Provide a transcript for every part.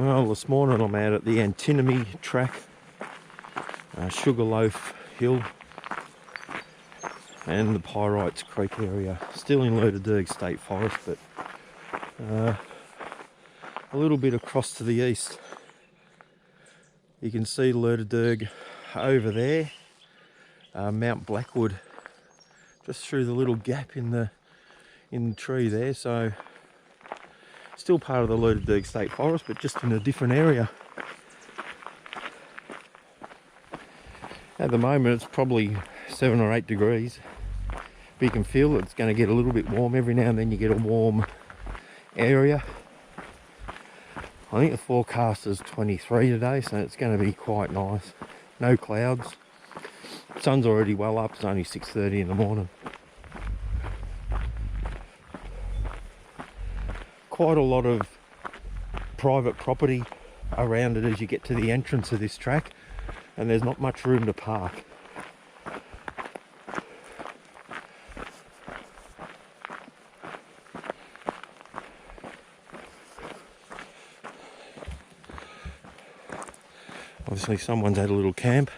Well, this morning I'm out at the Antinomy track, Sugarloaf Hill and the Pyrites Creek area. Still in Lerderderg State Forest, but a little bit across to the east. You can see Lerderderg over there, Mount Blackwood, just through the little gap in the tree there. So still part of the Lerderderg State Forest, but just in a different area. At the moment it's probably 7 or 8 degrees, but you can feel it's going to get a little bit warm. Every now and then you get a warm area. I think the forecast is 23 today, so it's going to be quite nice. No clouds. Sun's already well up. It's only 6:30 in the morning. Quite a lot of private property around it as you get to the entrance of this track, and there's not much room to park. Obviously someone's had a little camp.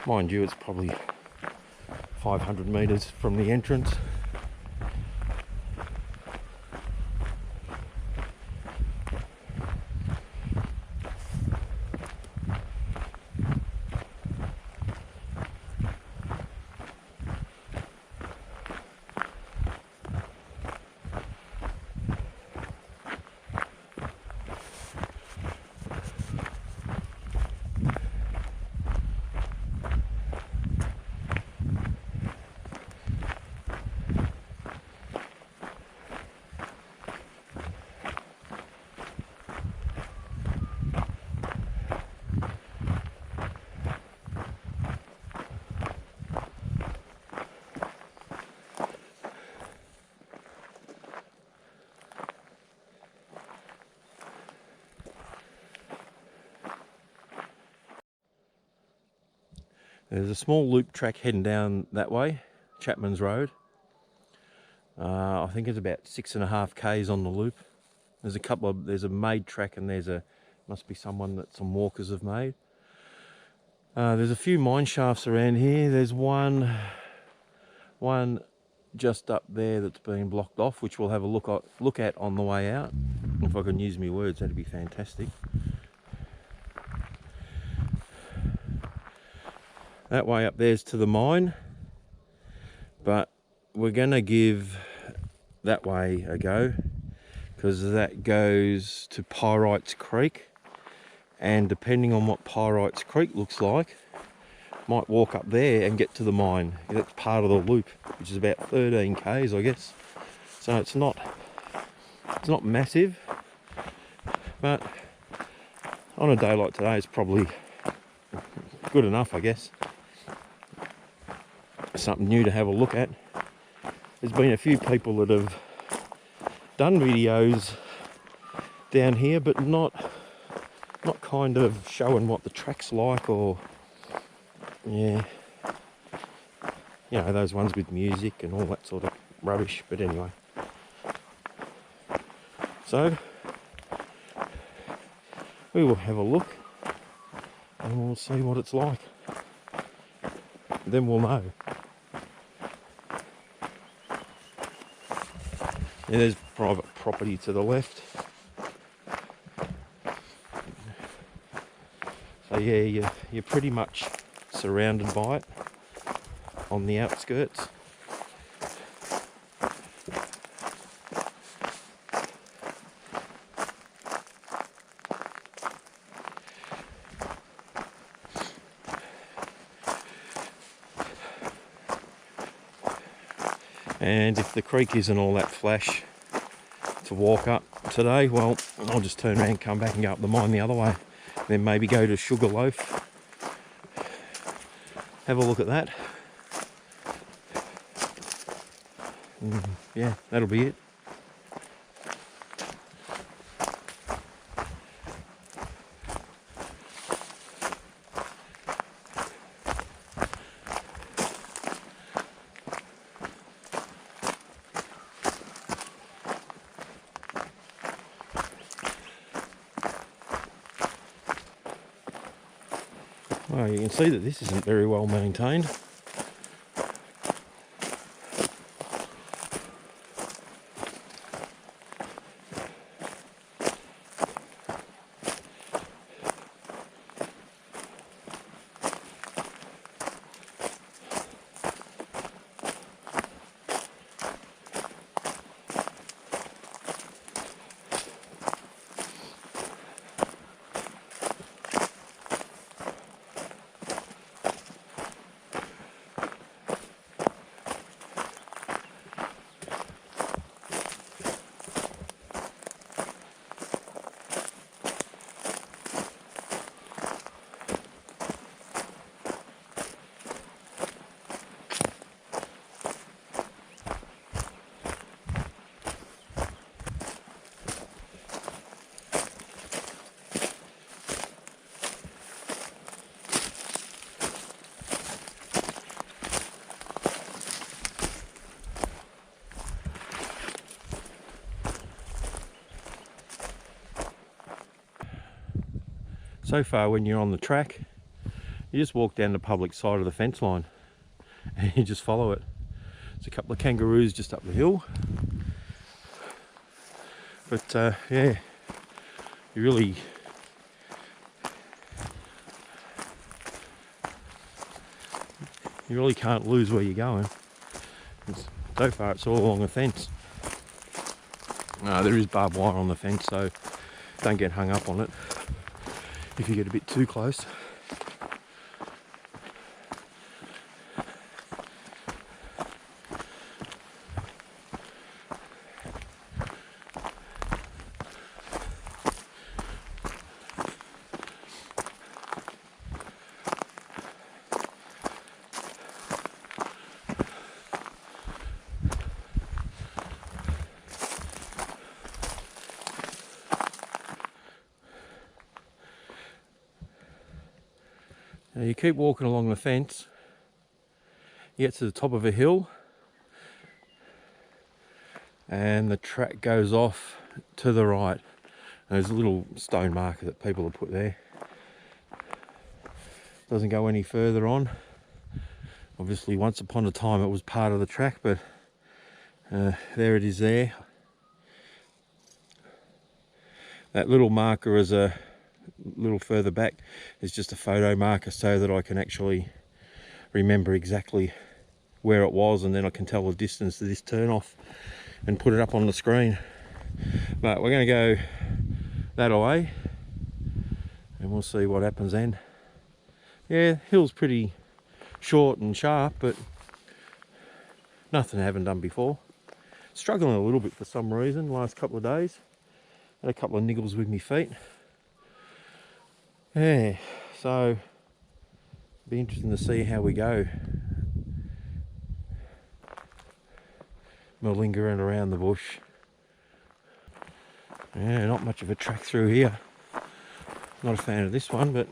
Mind you, it's probably 500 metres from the entrance. There's a small loop track heading down that way, Chapman's Road. I think it's about 6.5 k's on the loop. There's a made track, and must be someone that some walkers have made. There's a few mine shafts around here. There's one just up there that's been blocked off, which we'll have a look at on the way out. If I can use my words, that'd be fantastic. That way up there's to the mine, but we're going to give that way a go, because that goes to Pyrites Creek, and depending on what Pyrites Creek looks like, might walk up there and get to the mine. That's part of the loop, which is about 13 k's, I guess. So it's not massive, but on a day like today it's probably good enough, I guess. Something new to have a look at. There's been a few people that have done videos down here, but not kind of showing what the track's like, or yeah, you know, those ones with music and all that sort of rubbish. But anyway, so we will have a look and we'll see what it's like. Then we'll know. Yeah, there's private property to the left. So yeah, you're pretty much surrounded by it on the outskirts. And if the creek isn't all that flash to walk up today, well, I'll just turn around and come back and go up the mine the other way. Then maybe go to Sugarloaf. Have a look at that. Yeah, that'll be it. Well, you can see that this isn't very well maintained. So far, when you're on the track, you just walk down the public side of the fence line and you just follow it. There's a couple of kangaroos just up the hill, but yeah, you really can't lose where you're going. So far it's all along the fence. There is barbed wire on the fence, so don't get hung up on it if you get a bit too close. Now you keep walking along the fence, you get to the top of a hill and the track goes off to the right. There's a little stone marker that people have put there. Doesn't go any further on. Obviously once upon a time it was part of the track, but there it is there. That little marker is a little further back is just a photo marker so that I can actually remember exactly where it was, and then I can tell the distance to this turn off and put it up on the screen. But we're going to go that away and we'll see what happens then. Yeah, hill's pretty short and sharp, but nothing I haven't done before. Struggling a little bit for some reason the last couple of days. Had a couple of niggles with my feet. Yeah, so be interesting to see how we go. Malingering around the bush. Yeah, not much of a track through here. Not a fan of this one, but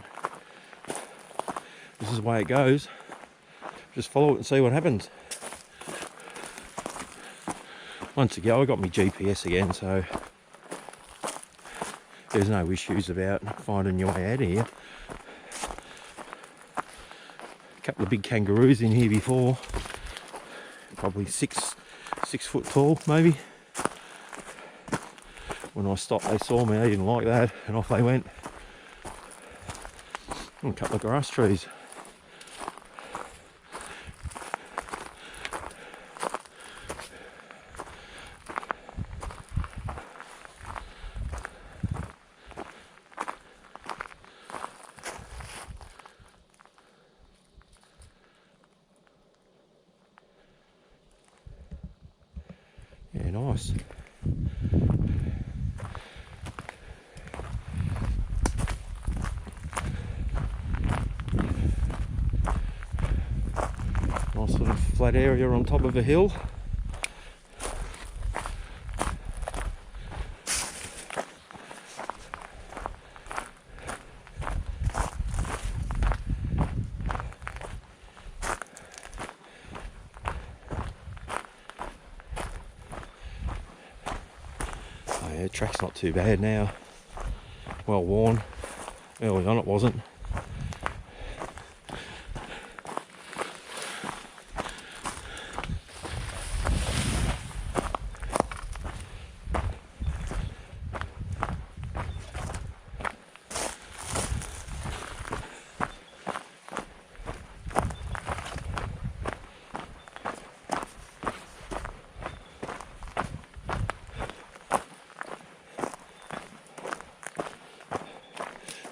this is the way it goes. Just follow it and see what happens. Once again, I got my GPS again, so there's no issues about finding your way out of here. A couple of big kangaroos in here before, probably six foot tall maybe. When I stopped they saw me, they didn't like that and off they went. And a couple of grass trees. Yeah, nice. Nice sort of flat area on top of a hill. The track's not too bad now. Well worn. Early on it wasn't.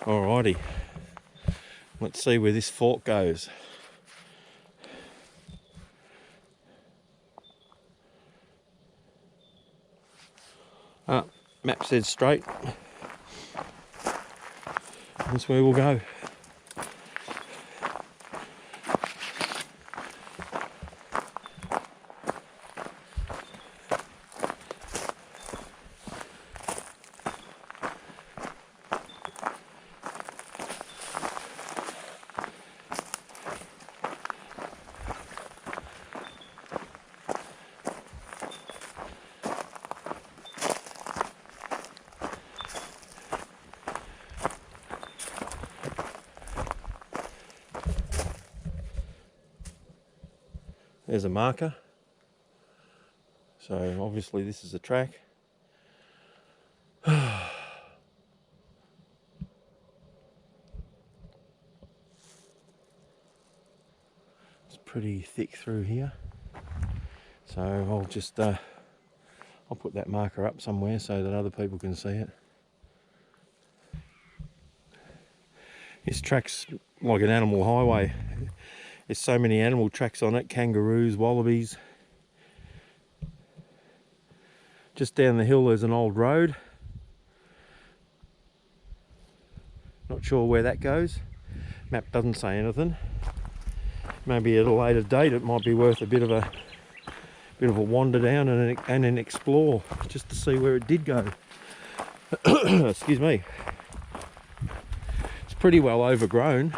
Alrighty, let's see where this fork goes. Map says straight. That's where we'll go. There's a marker, so obviously this is a track. It's pretty thick through here, so I'll just I'll put that marker up somewhere so that other people can see it. This track's like an animal highway. There's so many animal tracks on it, kangaroos, wallabies. Just down the hill there's an old road. Not sure where that goes. Map doesn't say anything. Maybe at a later date it might be worth a bit of a wander down and an explore, just to see where it did go. Excuse me. It's pretty well overgrown.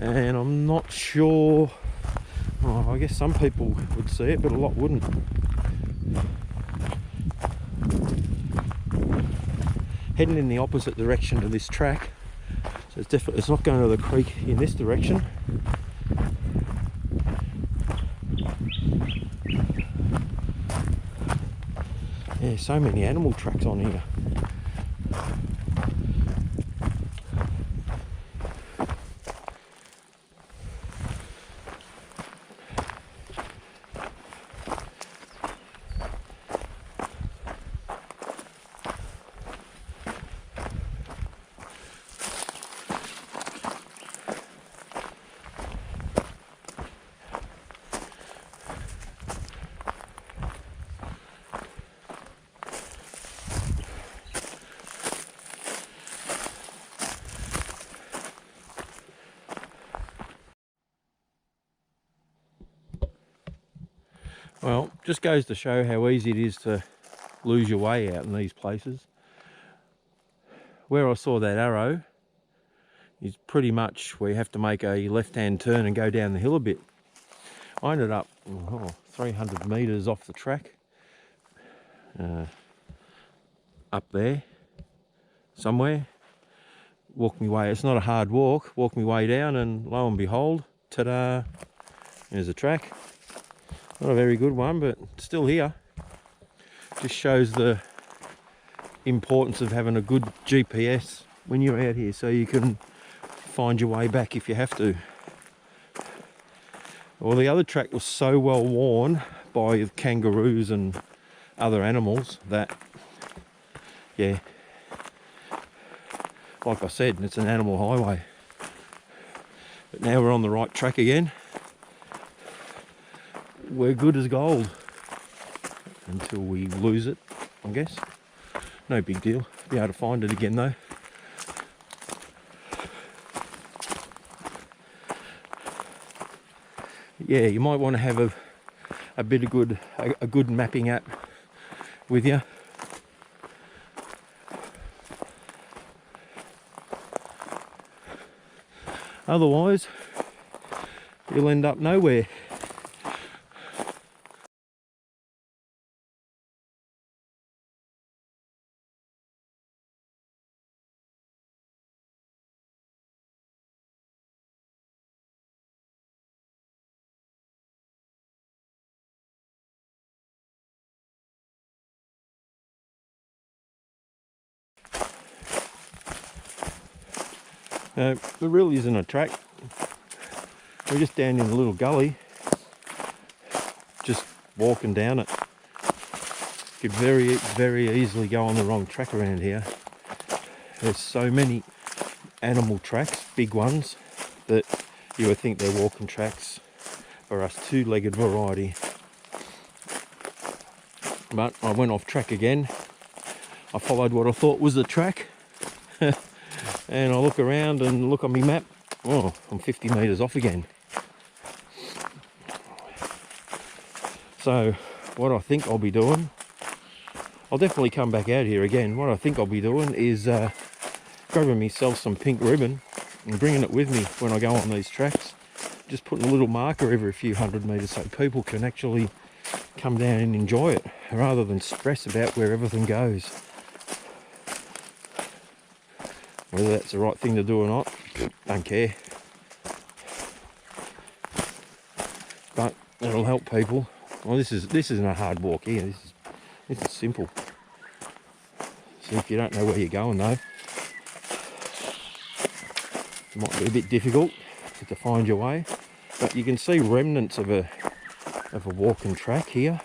And I'm not sure, I guess some people would see it, but a lot wouldn't. Heading in the opposite direction to this track, so it's not going to the creek in this direction. Yeah, so many animal tracks on here. Well, just goes to show how easy it is to lose your way out in these places. Where I saw that arrow is pretty much where you have to make a left-hand turn and go down the hill a bit. I ended up 300 metres off the track, up there somewhere. Walked my way, it's not a hard walk, walked my way down, and lo and behold, ta-da, there's a track. Not a very good one, but still here. Just shows the importance of having a good GPS when you're out here, so you can find your way back if you have to. Well, the other track was so well worn by kangaroos and other animals that, yeah, like I said, it's an animal highway. But now we're on the right track again. We're good as gold until we lose it, I guess. No big deal. Be able to find it again though. Yeah, you might want to have a bit of a good mapping app with you. Otherwise, you'll end up nowhere. There really isn't a track. We're just down in a little gully, just walking down it. Could very easily go on the wrong track around here. there's so many animal tracks, big ones, that you would think they're walking tracks for us two-legged variety. But I went off track again. I followed what I thought was the track. And I look around and look on my map. Oh, I'm 50 metres off again. So what I think I'll be doing, I'll definitely come back out here again. What I think I'll be doing is grabbing myself some pink ribbon and bringing it with me when I go on these tracks. Just putting a little marker every few hundred metres so people can actually come down and enjoy it rather than stress about where everything goes. Whether that's the right thing to do or not, don't care. But it'll help people. Well, this isn't a hard walk here. This is simple. So if you don't know where you're going though, it might be a bit difficult to find your way. But you can see remnants of a walking track here.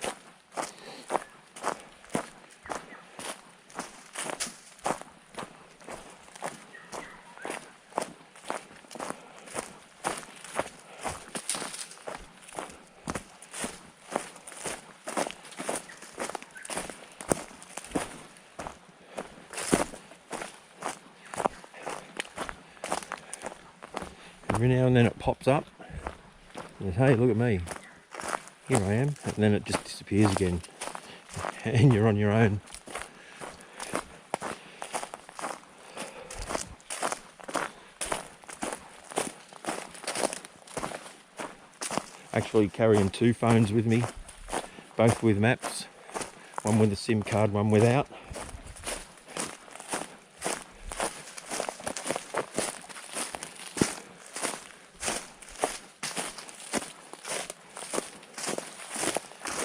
Every now and then it pops up and says, hey, look at me, here I am, and then it just disappears again and you're on your own. Actually carrying two phones with me, both with maps, one with a SIM card, one without.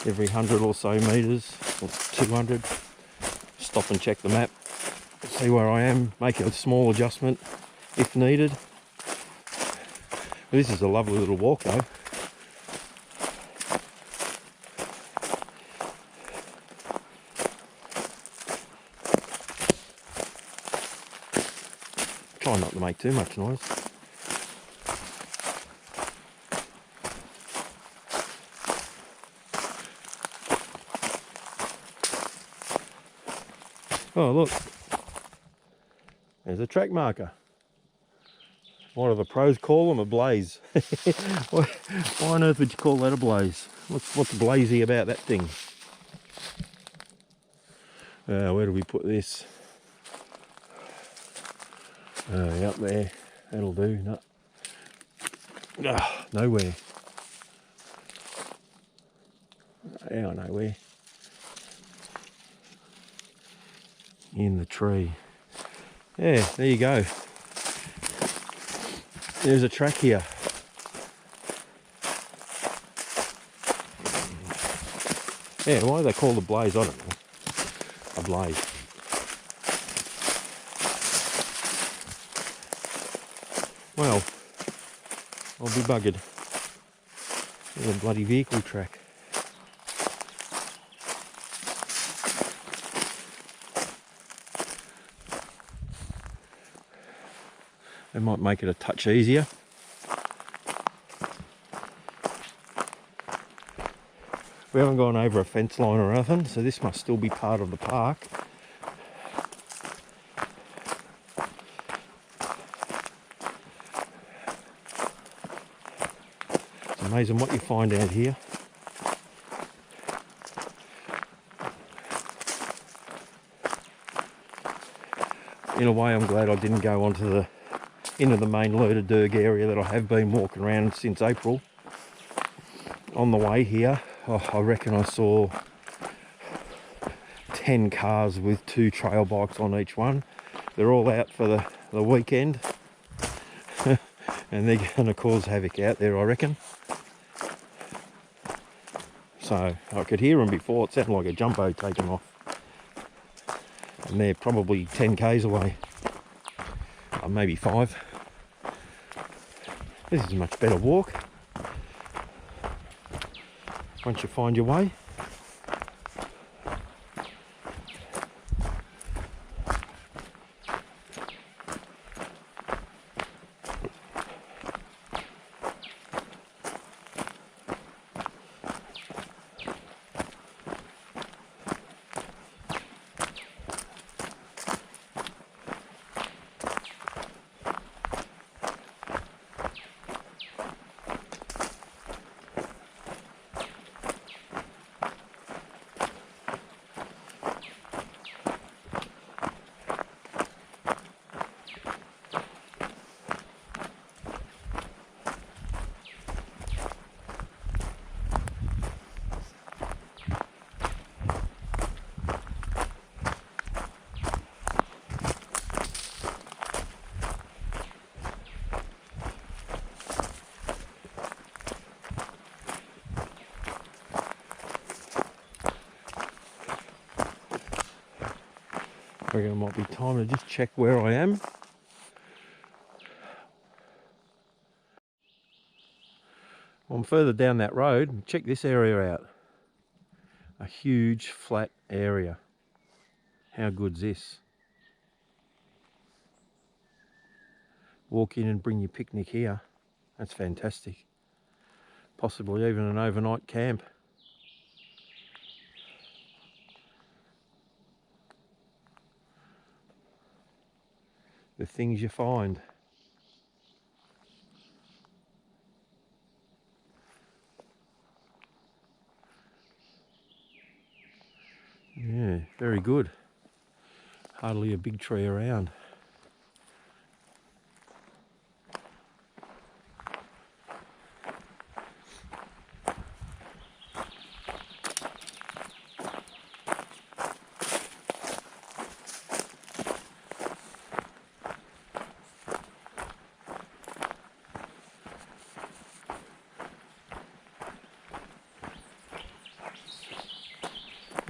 Every 100 or so metres, or 200, stop and check the map, see where I am, make a small adjustment if needed. This is a lovely little walk though. Try not to make too much noise. Oh look, there's a track marker. What do the pros call them? A blaze. Why on earth would you call that a blaze? What's blazy about that thing? Where do we put this? Up there, that'll do. No. Nowhere. Yeah, nowhere. In the tree. Yeah, there you go. There's a track here. Yeah, why are they called a blaze? I don't know. A blaze. Well, I'll be buggered. There's a bloody vehicle track. They might make it a touch easier. We haven't gone over a fence line or anything, so this must still be part of the park. It's amazing what you find out here. In a way, I'm glad I didn't go into the main Lerderderg area that I have been walking around since April. On the way here, I reckon I saw 10 cars with 2 trail bikes on each one. They're all out for the weekend and they're going to cause havoc out there, I reckon. So I could hear them before. It sounded like a jumbo taking off, and they're probably 10 k's away, or maybe 5. This is a much better walk once you find your way. I reckon it might be time to just check where I am. I'm further down that road. Check this area out. A huge flat area. How good's this? Walk in and bring your picnic here. That's fantastic. Possibly even an overnight camp. The things you find. Yeah, very good. Hardly a big tree around.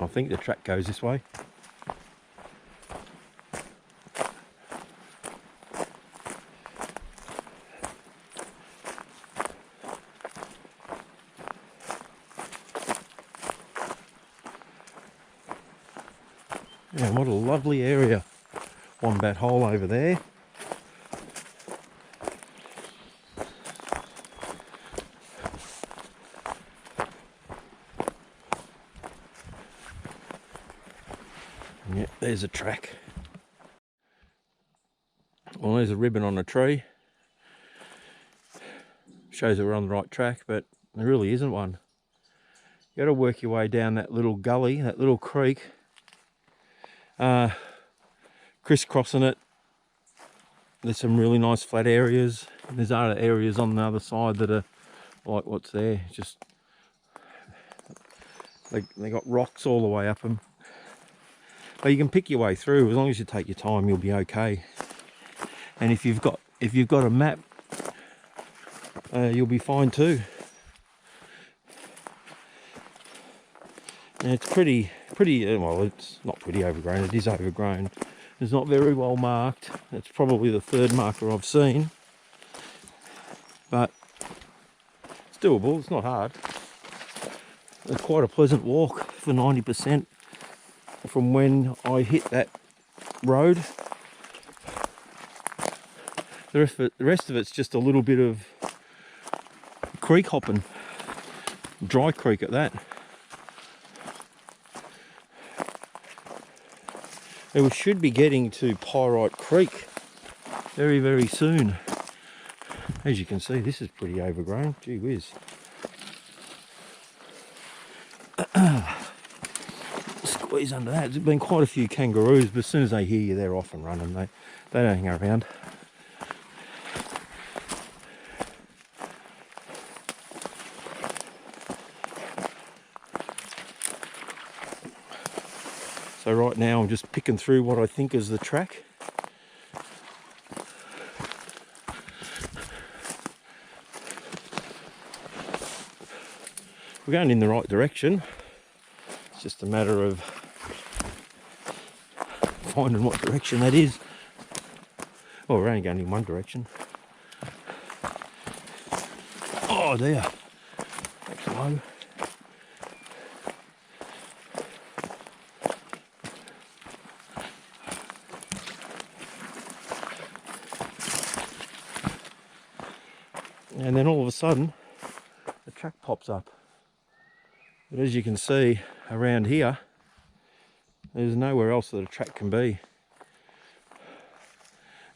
I think the track goes this way. Yeah, what a lovely area. Wombat hole over there. Yeah, there's a track. Well, there's a ribbon on a tree. Shows that we're on the right track, but there really isn't one. You got to work your way down that little gully, that little creek, crisscrossing it. There's some really nice flat areas. There's other areas on the other side that are like what's there. Just they got rocks all the way up them. But you can pick your way through as long as you take your time. You'll be okay. And if you've got a map, you'll be fine too. And it's pretty. Well, it's not pretty overgrown. It is overgrown. It's not very well marked. It's probably the third marker I've seen. But it's doable. It's not hard. It's quite a pleasant walk for 90% from when I hit that road. The rest of it's just a little bit of creek hopping. Dry creek at that. And we should be getting to Pyrites Creek very, very soon. As you can see, this is pretty overgrown. Gee whiz. Squeeze under that. There's been quite a few kangaroos, but as soon as they hear you, they're off and running. They don't hang around. So right now I'm just picking through what I think is the track. We're going in the right direction. It's just a matter of finding what direction that is. Oh, we're only going in one direction. Oh dear. That's low. And then all of a sudden, the track pops up. But as you can see around here, there's nowhere else that a track can be.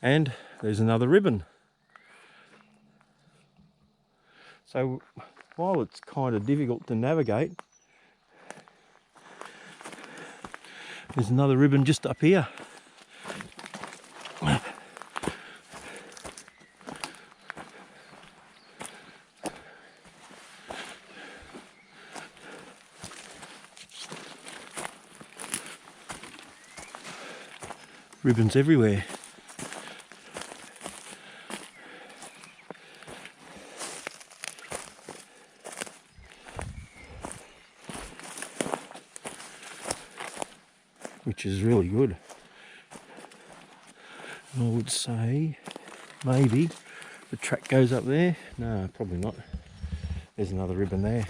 And there's another ribbon. So while it's kind of difficult to navigate, there's another ribbon just up here. Ribbons everywhere. Which is really good. I would say maybe the track goes up there. No, probably not. There's another ribbon there.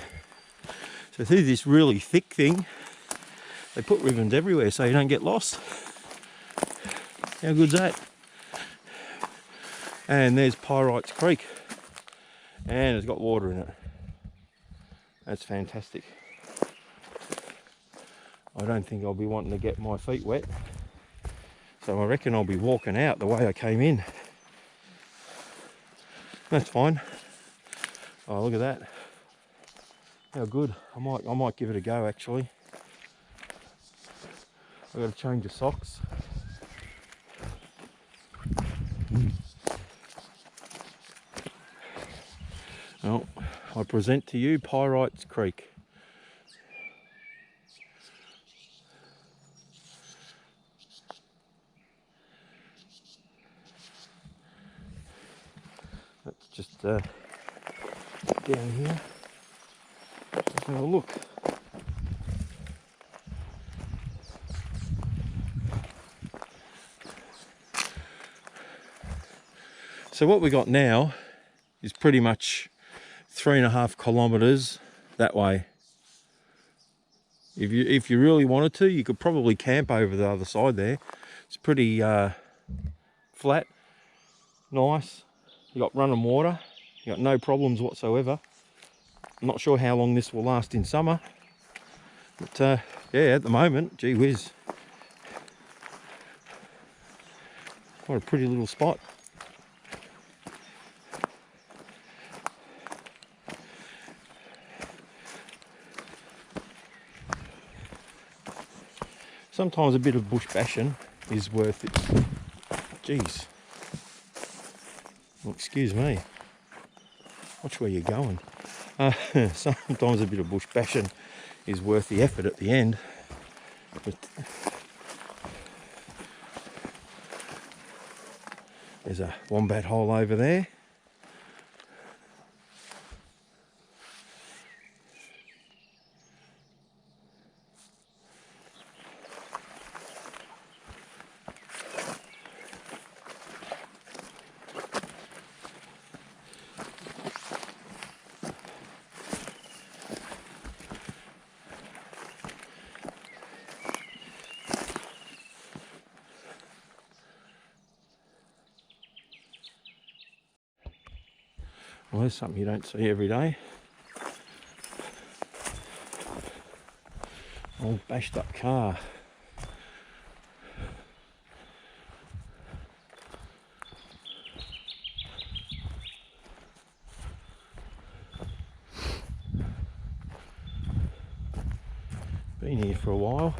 So through this really thick thing, they put ribbons everywhere so you don't get lost. How good's that? And there's Pyrites Creek, and it's got water in it. That's fantastic. I don't think I'll be wanting to get my feet wet, so I reckon I'll be walking out the way I came in. That's fine. Oh, look at that. How good. I might give it a go actually. I've got to change the socks. Well, I present to you Pyrites Creek. Let's just down here. Let's have a look. So what we got now is pretty much 3.5 kilometers that way. If you really wanted to, you could probably camp over the other side there. It's pretty flat, nice. You got running water. You got no problems whatsoever. I'm not sure how long this will last in summer, but yeah, at the moment, gee whiz, what a pretty little spot. Sometimes a bit of bush bashing is worth it. Jeez. Well, excuse me. Watch where you're going. Sometimes a bit of bush bashing is worth the effort at the end. But there's a wombat hole over there. Well, there's something you don't see every day. Old bashed up car. Been here for a while.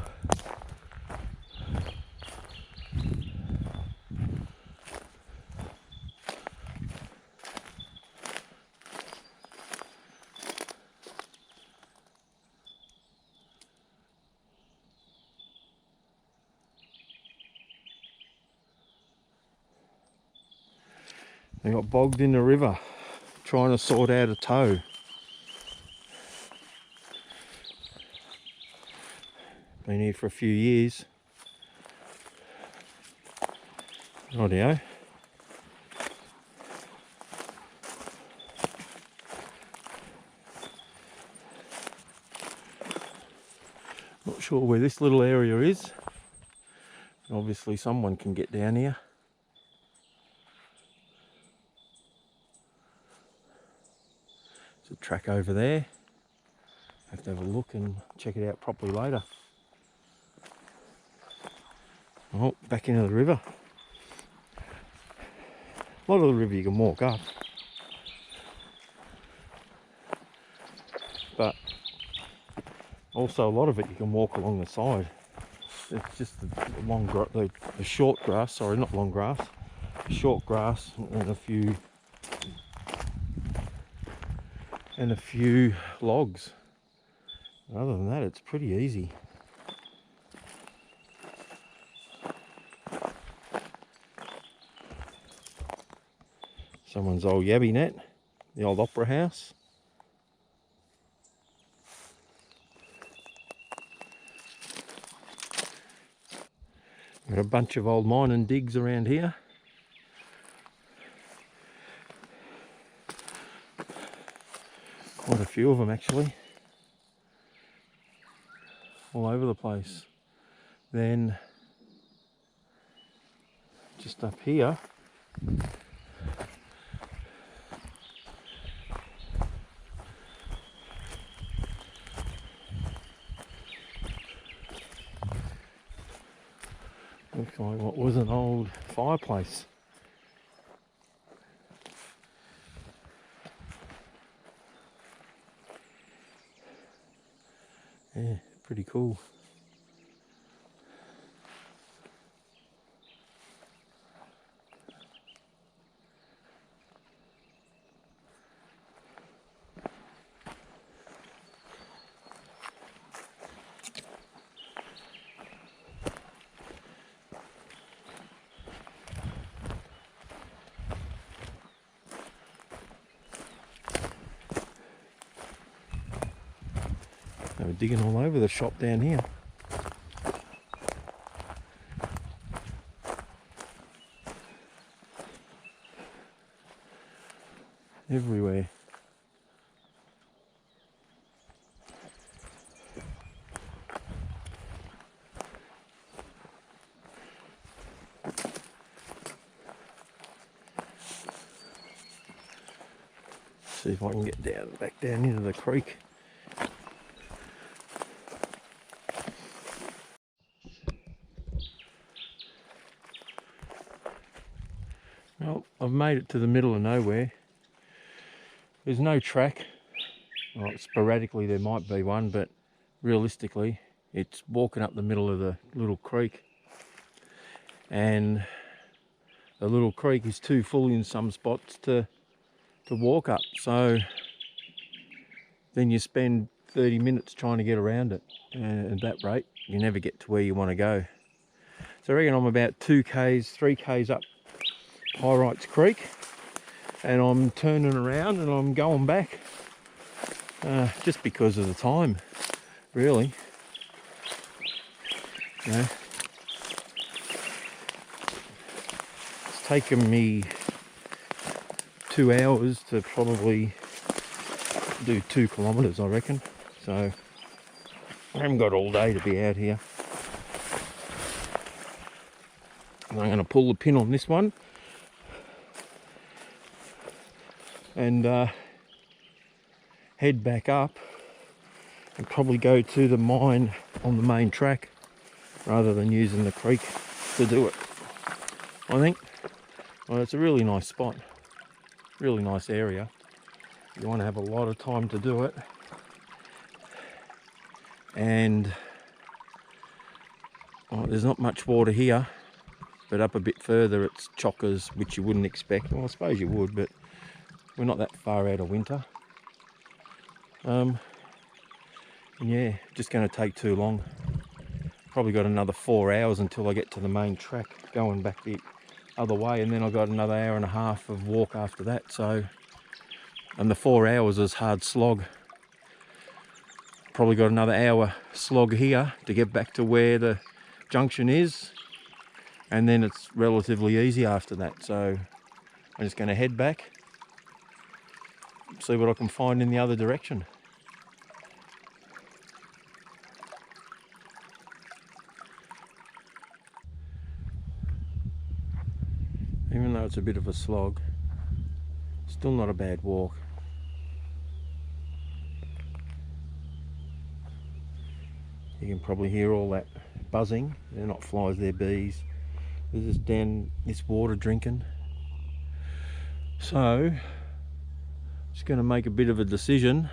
They got bogged in the river trying to sort out a toe. Been here for a few years. Rightio. Not sure where this little area is. Obviously someone can get down here. There's a track over there. Have to have a look and check it out properly later. Oh, back into the river. A lot of the river you can walk up, but also a lot of it you can walk along the side. It's just the short grass, sorry, not long grass, short grass and a few logs. Other than that, it's pretty easy. Someone's old yabby net, the old opera house. Got a bunch of old mining digs around here. Quite a few of them actually, all over the place. Then just up here, looks like what was an old fireplace. Yeah, pretty cool. They were digging all over the shop down here. Everywhere. See if I can get back down into the creek. Well, I've made it to the middle of nowhere. There's no track. Well, sporadically there might be one, but realistically it's walking up the middle of the little creek. And the little creek is too full in some spots to walk up. So then you spend 30 minutes trying to get around it. And at that rate, you never get to where you want to go. So I reckon I'm about 2Ks, 3Ks up Pyrites Creek, and I'm turning around and I'm going back just because of the time, really. You know, it's taken me 2 hours to probably do 2 kilometres, I reckon. So I haven't got all day to be out here. And I'm going to pull the pin on this one and head back up and probably go to the mine on the main track rather than using the creek to do it. I think, well, it's a really nice spot, really nice area. You want to have a lot of time to do it, and well, there's not much water here, but up a bit further it's chockers, which you wouldn't expect. Well, I suppose you would, but we're not that far out of winter. And yeah, just going to take too long. Probably got another 4 hours until I get to the main track going back the other way, and then I've got another hour and a half of walk after that. So, and the 4 hours is hard slog. Probably got another hour slog here to get back to where the junction is, and then it's relatively easy after that. So I'm just going to head back, see what I can find in the other direction. Even though it's a bit of a slog, still not a bad walk. You can probably hear all that buzzing. They're not flies, they're bees. They're just down this water drinking. So, just going to make a bit of a decision.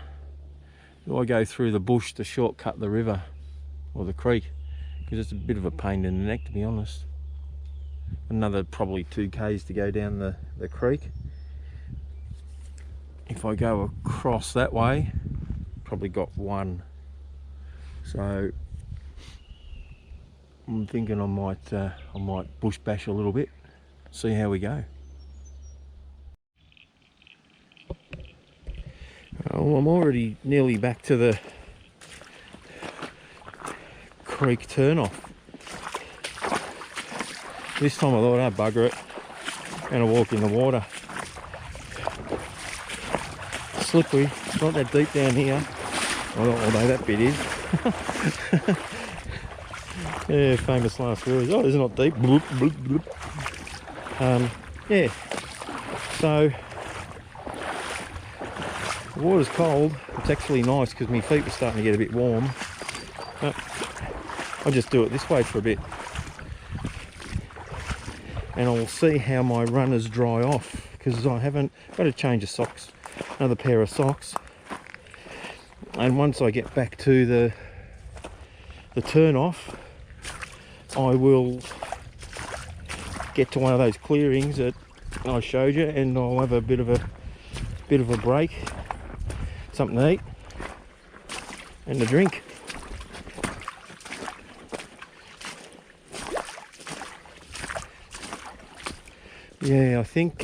Do I go through the bush to shortcut the river or the creek? Because it's a bit of a pain in the neck, to be honest. Another probably 2Ks to go down the creek. If I go across that way, probably got 1. So I'm thinking I might bush bash a little bit, see how we go. Oh, I'm already nearly back to the creek turnoff. This time I thought, I'd bugger it, and I walk in the water. slippery. It's not that deep down here. Although that bit is. Yeah, famous last words. Oh, it's not deep. Bloop, bloop, bloop. Yeah. So the water's cold. It's actually nice because my feet were starting to get a bit warm. But I'll just do it this way for a bit. And I'll see how my runners dry off, because I haven't got to change of socks, another pair of socks. And once I get back to the turn off, I will get to one of those clearings that I showed you, and I'll have a bit of a break, something to eat and a drink. Yeah, I think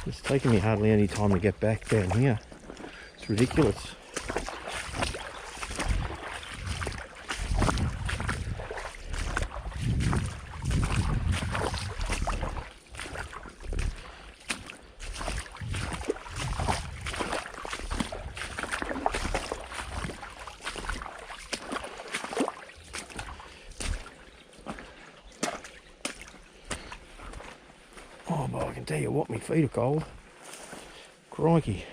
it's taken me hardly any time to get back down here. It's ridiculous. Oh, but I can tell you what, my feet are cold. Crikey.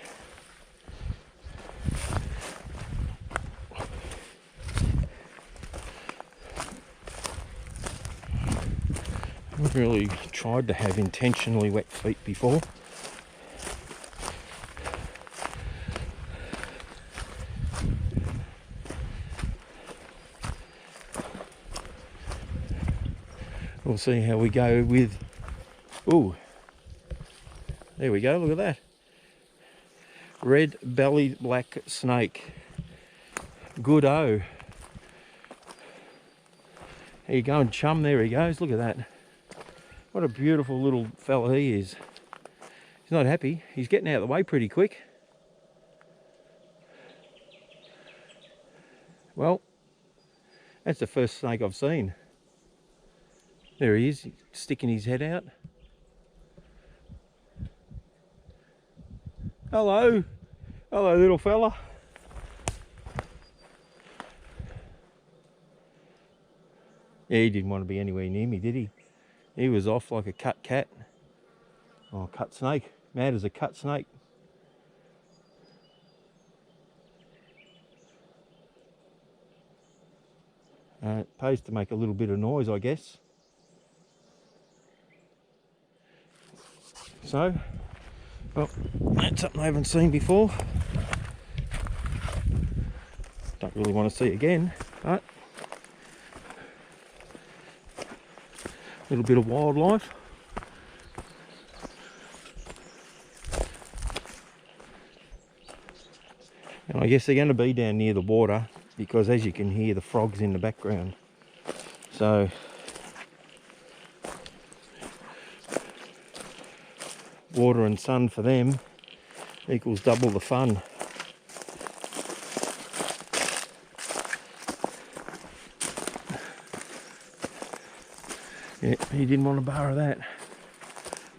I've really tried to have intentionally wet feet before. We'll see how we go with... Ooh, there we go, look at that. Red-bellied black snake. Good-o. There you go, and chum, there he goes, look at that. What a beautiful little fella he is. He's not happy, he's getting out of the way pretty quick. Well, that's the first snake I've seen. There he is, sticking his head out. Hello. Hello, little fella. Yeah, he didn't want to be anywhere near me, did he? He was off like a cut cat. Oh, cut snake. Mad as a cut snake. It pays to make a little bit of noise, I guess. So, well, that's something I haven't seen before. Don't really want to see again, but a little bit of wildlife. And I guess they're going to be down near the water, because as you can hear, the frogs in the background. So water and sun for them equals double the fun. Yeah, he didn't want a bar of that,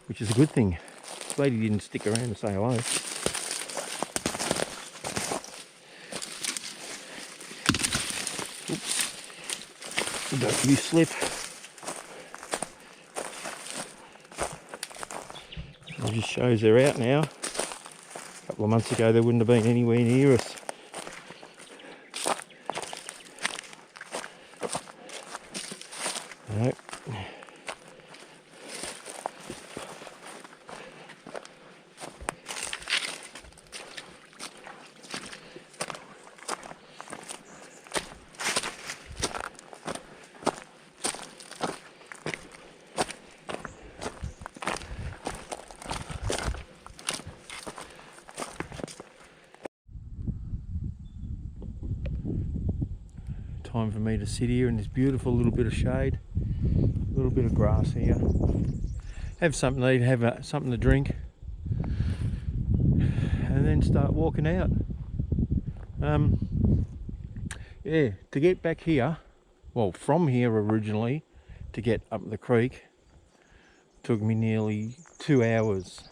which is a good thing. Glad he didn't stick around and say hello. Oops. Don't you slip. It just shows they're out now. A couple of months ago they wouldn't have been anywhere near us. No. Time for me to sit here in this beautiful little bit of shade, a little bit of grass here, have something to eat, have something to drink, and then start walking out. Yeah, to get back here, well, from here originally to get up the creek took me nearly 2 hours.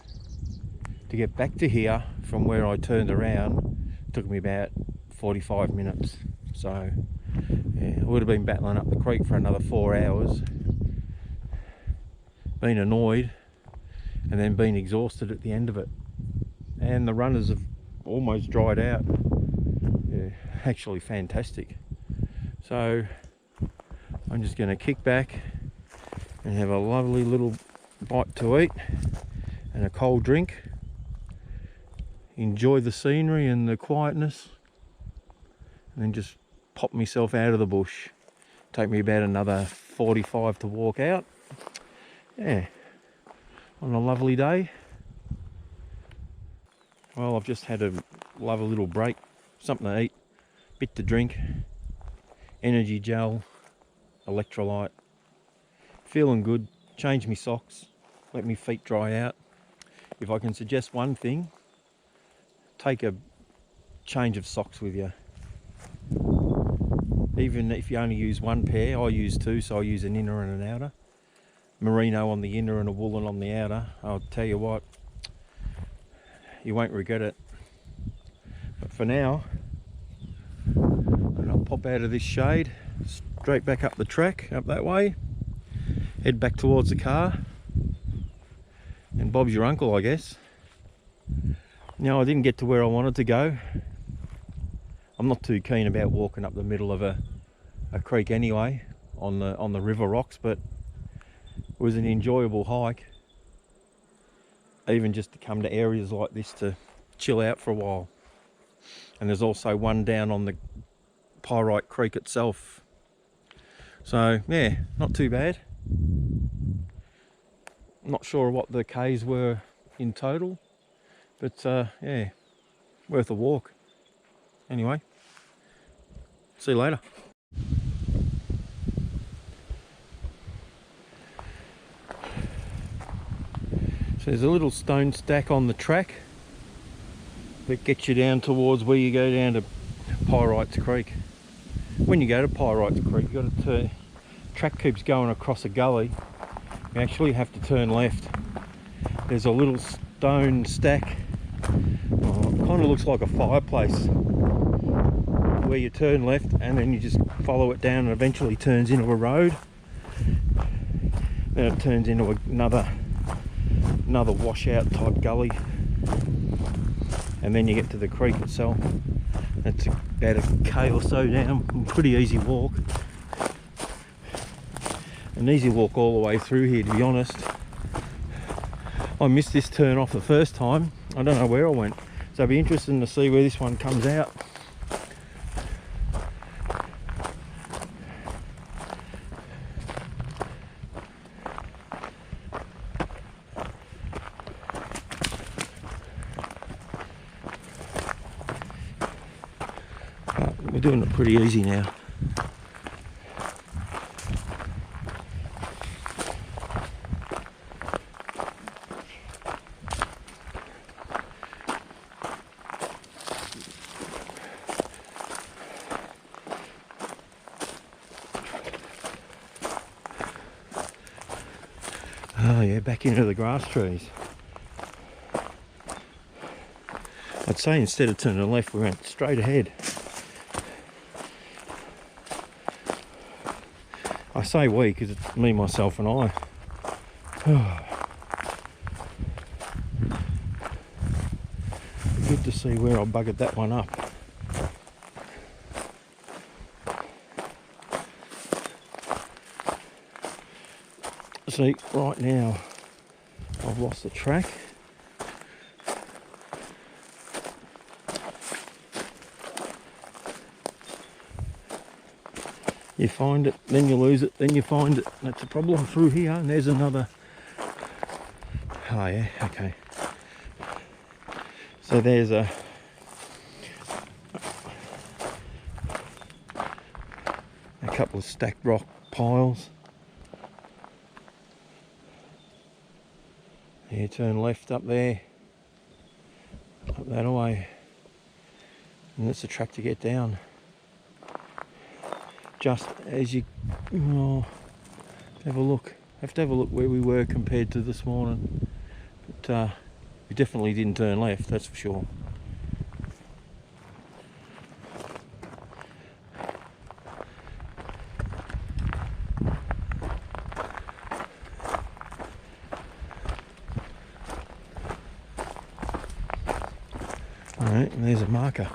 to get back to here from where I turned around took me about 45 minutes. So yeah, I would have been battling up the creek for another 4 hours, been annoyed and then been exhausted at the end of it. And the runners have almost dried out. Yeah, actually fantastic. So I'm just going to kick back and have a lovely little bite to eat and a cold drink, enjoy the scenery and the quietness, and then just pop myself out of the bush. Take me about another 45 to walk out. Yeah, on a lovely day. Well, I've just had a lovely little break, something to eat, bit to drink, energy gel, electrolyte, feeling good. Change my socks, let my feet dry out. If I can suggest one thing, take a change of socks with you. Even if you only use one pair, I use two, so I use an inner and an outer. Merino on the inner and a woolen on the outer. I'll tell you what, you won't regret it. But for now, I'll pop out of this shade, straight back up the track, up that way, head back towards the car, and Bob's your uncle, I guess. Now, I didn't get to where I wanted to go. I'm not too keen about walking up the middle of a creek anyway, on the river rocks, but it was an enjoyable hike, even just to come to areas like this to chill out for a while. And there's also one down on the Pyrites Creek itself. So yeah, not too bad. Not sure what the Ks were in total, but yeah, worth a walk. Anyway, see you later. So there's a little stone stack on the track that gets you down towards where you go down to Pyrites Creek. When you go to Pyrites Creek, you got to track keeps going across a gully. You actually have to turn left. There's a little stone stack. Oh, it kind of looks like a fireplace, where you turn left and then you just follow it down and eventually turns into a road. Then it turns into another washout type gully, and then you get to the creek itself. It's about a K or so down, pretty easy walk. An easy walk all the way through here, to be honest. I missed this turn off the first time. I don't know where I went, so it'll be interesting to see where this one comes out. We're doing it pretty easy now. Oh yeah, back into the grass trees. I'd say instead of turning left, we went straight ahead. I say we because it's me, myself and I. Good to see where I buggered that one up. See, right now I've lost the track. You find it, then you lose it, then you find it. That's a problem through here. And there's another. Oh yeah, okay. So there's a couple of stacked rock piles. You turn left up there, up that way, and that's the track to get down. Just as you have a look, where we were compared to this morning. But We definitely didn't turn left, that's for sure. Alright, and there's a marker.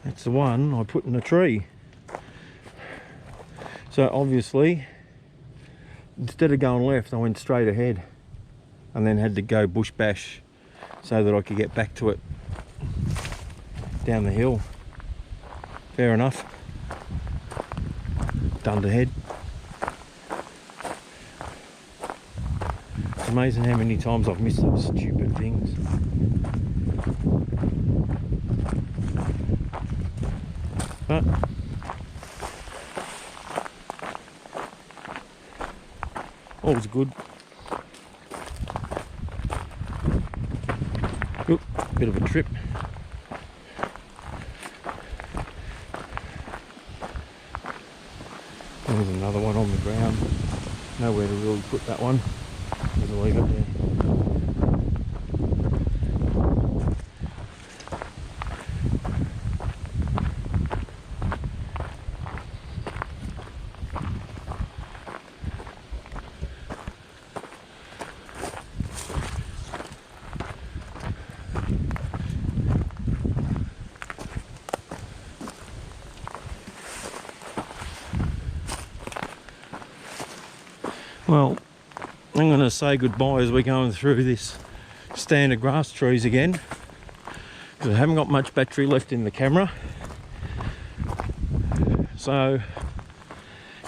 That's the one I put in a tree. So obviously, instead of going left, I went straight ahead and then had to go bush bash so that I could get back to it down the hill. Fair enough. Done to head. It's amazing how many times I've missed those stupid things. But all's good. Oop, bit of a trip. There's another one on the ground. Nowhere to really put that one. Just leave it there. Well, I'm going to say goodbye as we're going through this stand of grass trees again, because I haven't got much battery left in the camera. So,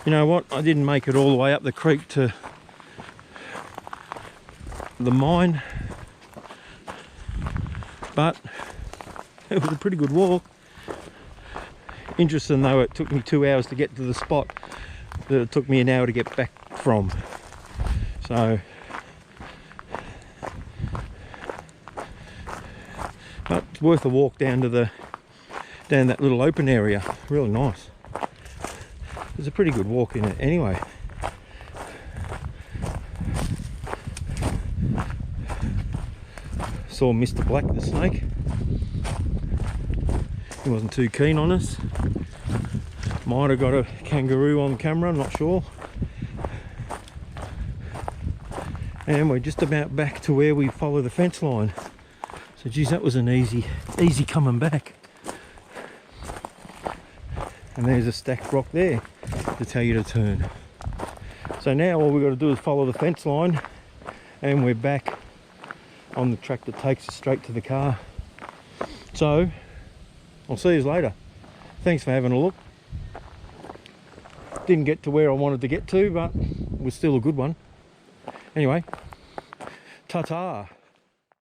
you know what, I didn't make it all the way up the creek to the mine, but it was a pretty good walk. Interesting though, it took me 2 hours to get to the spot that it took me an hour to get back from. So, but it's worth a walk down to down that little open area. Really nice. There's a pretty good walk in it anyway. Saw Mr. Black the snake. He wasn't too keen on us. Might have got a kangaroo on camera, I'm not sure. And we're just about back to where we follow the fence line. So geez, that was an easy coming back. And there's a stacked rock there to tell you to turn. So now all we've got to do is follow the fence line and we're back on the track that takes us straight to the car. So I'll see you later. Thanks for having a look. Didn't get to where I wanted to get to, but it was still a good one. Anyway, ta-ta.